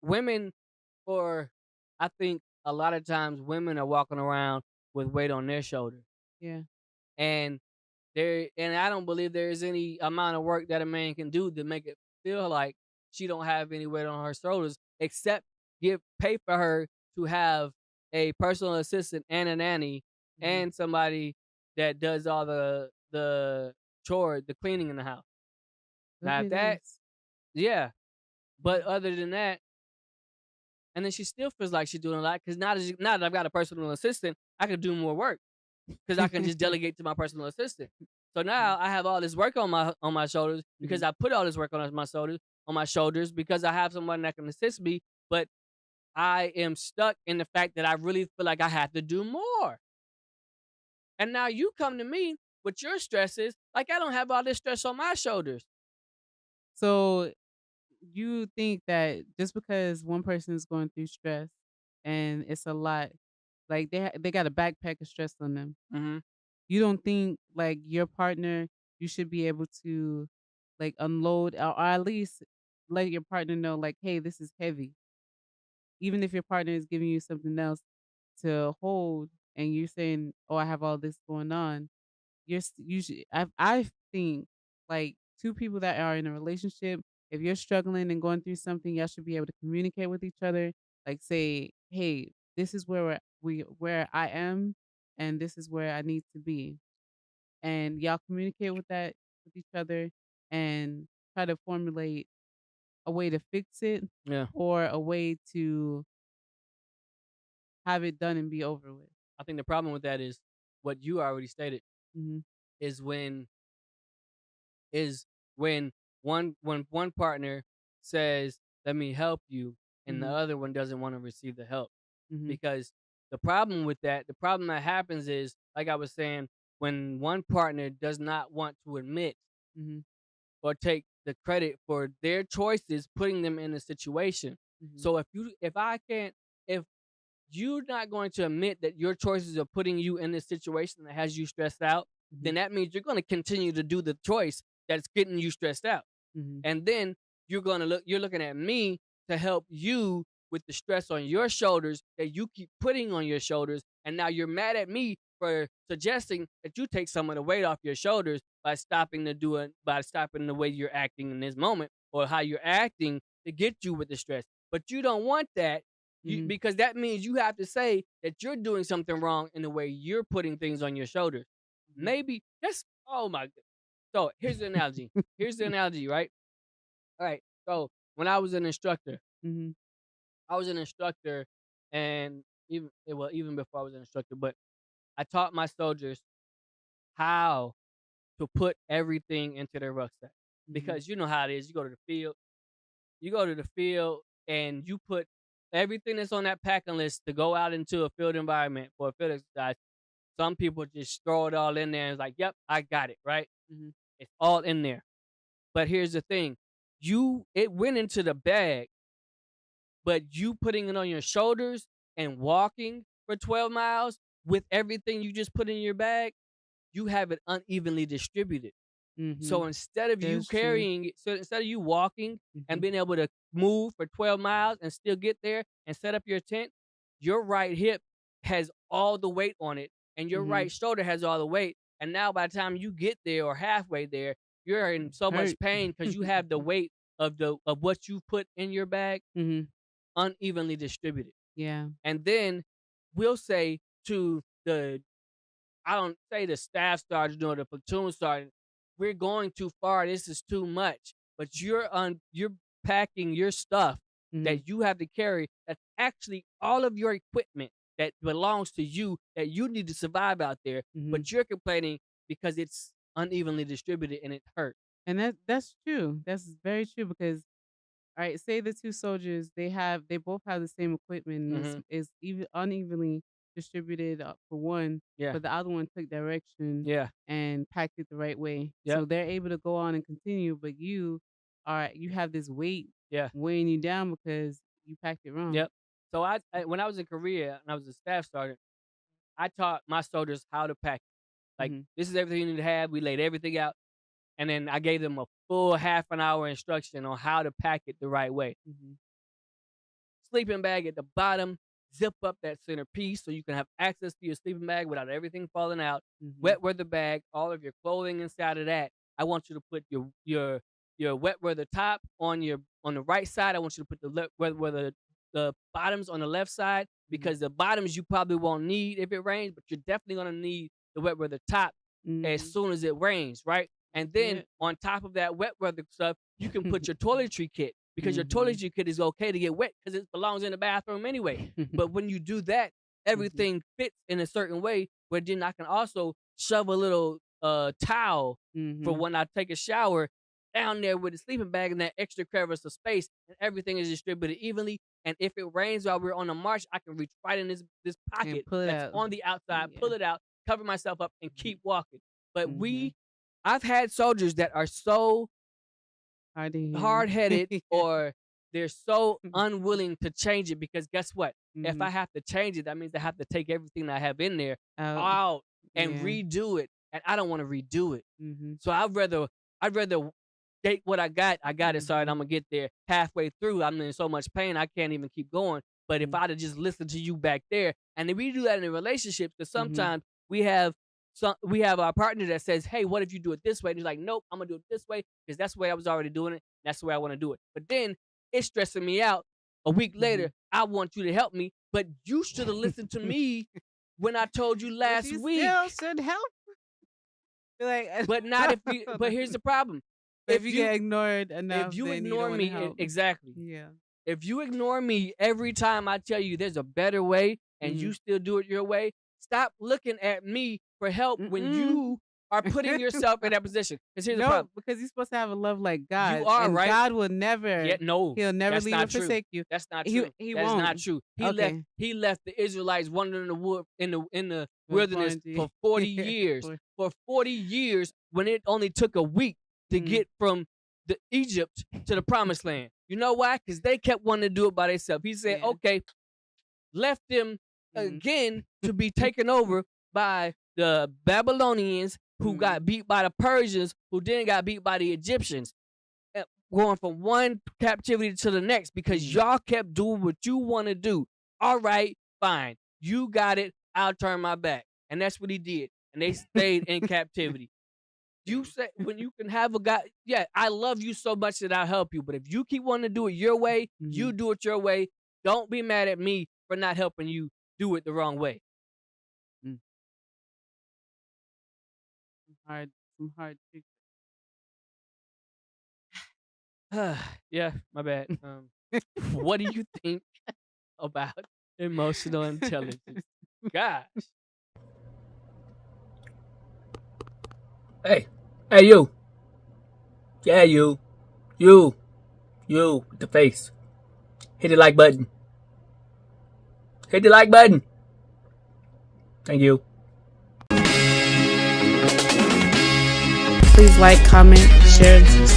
women, or I think a lot of times women are walking around with weight on their shoulders, Yeah. and I don't believe there is any amount of work that a man can do to make it feel like she don't have any weight on her shoulders, except give pay for her to have a personal assistant and a nanny Mhm. and somebody that does all the chore, the cleaning in the house. That'd Now, if be that, nice. yeah, but Mhm. other than that, and then she still feels like she's doing a lot because now that I've got a personal assistant, I can do more work because I can just delegate to my personal assistant. So Mhm. now I have all this work on my shoulders because Mhm. I put all this work on my shoulders because I have someone that can assist me. But I am stuck in the fact that I really feel like I have to do more. And now you come to me with your stresses, like I don't have all this stress on my shoulders. So you think that just because one person is going through stress and it's a lot, like they got a backpack of stress on them. Hmm. You don't think like your partner, you should be able to like unload or at least let your partner know like, hey, this is heavy. Even if your partner is giving you something else to hold and you're saying, oh, I have all this going on, you should I think, like, 2 people that are in a relationship, if you're struggling and going through something, y'all should be able to communicate with each other, like, say, "Hey, this is where I am, and this is where I need to be." And y'all communicate with that with each other and try to formulate a way to fix it Yeah, or a way to have it done and be over with. I think the problem with that is what you already stated Mhm, is is when when one partner says, "Let me help you," and the mhm, other one doesn't want to receive the help. mhm, Because the problem that happens is, like I was saying, when one partner does not want to admit mhm, or take the credit for their choices putting them in a situation. mhm, So if you're not going to admit that your choices are putting you in this situation that has you stressed out, mhm, then that means you're going to continue to do the choice that's getting you stressed out. mhm, And then you're looking at me to help you with the stress on your shoulders that you keep putting on your shoulders. And now you're mad at me for suggesting that you take some of the weight off your shoulders by stopping the way you're acting in this moment or how you're acting to get you with the stress. But you don't want that, mhm, because that means you have to say that you're doing something wrong in the way you're putting things on your shoulders. mhm. Maybe that's, oh my. So here's the analogy. Here's the analogy, right? All right. So when I was an instructor, Mhm, I was an instructor, and even before I was an instructor, but I taught my soldiers how to put everything into their rucksack, mhm, because you know how it is. You go to the field, and you put everything that's on that packing list to go out into a field environment for a field exercise. Some people just throw it all in there and it's like, "Yep, I got it." Right? mhm, It's all in there. But here's the thing: it went into the bag, but you putting it on your shoulders and walking for 12 miles with everything you just put in your bag, you have it unevenly distributed. So mhm. instead of That you is true. carrying it, so instead of you walking and Mhm, being able to move for 12 miles and still get there and set up your tent, your right hip has all the weight on it and your mhm. right shoulder has all the weight. And now by the time you get there or halfway there, you're in so much Hurt. pain because you have the weight of what you put in your bag Mhm. unevenly distributed. Yeah. And then we'll say to the I don't say the staff sergeant or the platoon sergeant, we're going too far. This is too much. But you're packing your stuff Mhm, that you have to carry. That's actually all of your equipment that belongs to you that you need to survive out there. mhm. But you're complaining because it's unevenly distributed and it hurt. And that's true. That's very true because, alright, say the 2 soldiers, they both have the same equipment and Hmm. it's even unevenly distributed, for one, Yeah. but the other one took direction Yeah. and packed it the right way. Yep. So they're able to go on and continue, but you have this weight Yeah. weighing you down because you packed it wrong. Yep. So when I was in Korea and I was a staff sergeant, I taught my soldiers how to pack. Like, Mhm, this is everything you need to have. We laid everything out. And then I gave them a full half an hour instruction on how to pack it the right way. mhm. sleeping bag at the bottom, zip up that center piece so you can have access to your sleeping bag without everything falling out. Mhm. Wet weather bag, all of your clothing inside of that. I want you to put your wet weather top on the right side. I want you to put the wet weather the bottoms on the left side, Mhm. because the bottoms you probably won't need if it rains, but you're definitely gonna need the wet weather top as Mhm. soon as it rains, right? And then Yeah. on top of that wet weather stuff, you can put your toiletry kit, because your Mhm. toiletry kit is okay to get wet because it belongs in the bathroom anyway. But when you do that, Mhm. everything fits in a certain way where then I can also shove a little towel for Mhm. when I take a shower down there with the sleeping bag and that extra crevice of space, and everything is distributed evenly. And if it rains while we're on a march, I can reach right in this And pocket pull it that's out. on the outside, Yeah. pull it out, cover myself up, and Mhm. keep walking. But Mhm. I've had soldiers that are so Hard to hear. hard-headed, Yeah. or they're so unwilling to change it, because guess what? If I Mhm. have to change it, that means I have to take everything that I have in there Out. out and Yeah. redo it, and I don't want to redo it. Mhm. So I'd rather take what I got. I got it. Sorry, Mhm. I'm gonna get there halfway through. I'm in so much pain I can't even keep going. But if Mhm. I'd have just listened to you back there, and if we do that in a relationship, because Mhm. sometimes we have our partner that says, "Hey, what if you do it this way?" And he's like, "Nope, I'm gonna do it this way because that's the way I was already doing it. That's the way I want to do it." But then it's stressing me out. A week later, Mhm. I want you to help me, but you should have listened to me when I told you But last you still week. should help. Like, But not if you. But here's the problem: but if if you you get ignored enough, if you then you don't ignore want to me, help. exactly. Yeah. If you ignore me every time I tell you there's a better way and you Mhm. still do it your way, stop looking at me for help when Mm-mm. you are putting yourself in that position. Because here's the No, problem: because you're supposed to have a love like you God, are and right. God will Yeah, never, no, He'll never that's leave or not true. forsake you. That's not He true. he That is not won't. true. Okay, He left the Israelites wandering in the wood in the for wilderness for quarantine. 40 Yeah, years. for For 40 years, when it only took a week to mm, get from the Egypt to the promised land. You know why? Because they kept wanting to do it by themselves. He said, yeah. okay, left them Mhm. again to be taken over by the Babylonians, who got Mhm. beat by the Persians, who then got beat by the Egyptians, going from one captivity to the next because Mhm. y'all kept doing what you want to do. All right, fine. You got it. I'll turn my back. And that's what he did. And they stayed in captivity. You Yeah. say when you can have a guy, yeah, I love you so much that I'll help you. But if you keep wanting to do it your way, you Mhm. do it your way. Don't be mad at me for not helping you do it the wrong way. Mm. Hard, some hard truths. Yeah, my bad. What do you think about emotional intelligence? Gosh. Hey, hey, you. Yeah, you, with the face. Hit the like button. Hit the like button. Thank you. Please like, comment, share, and subscribe.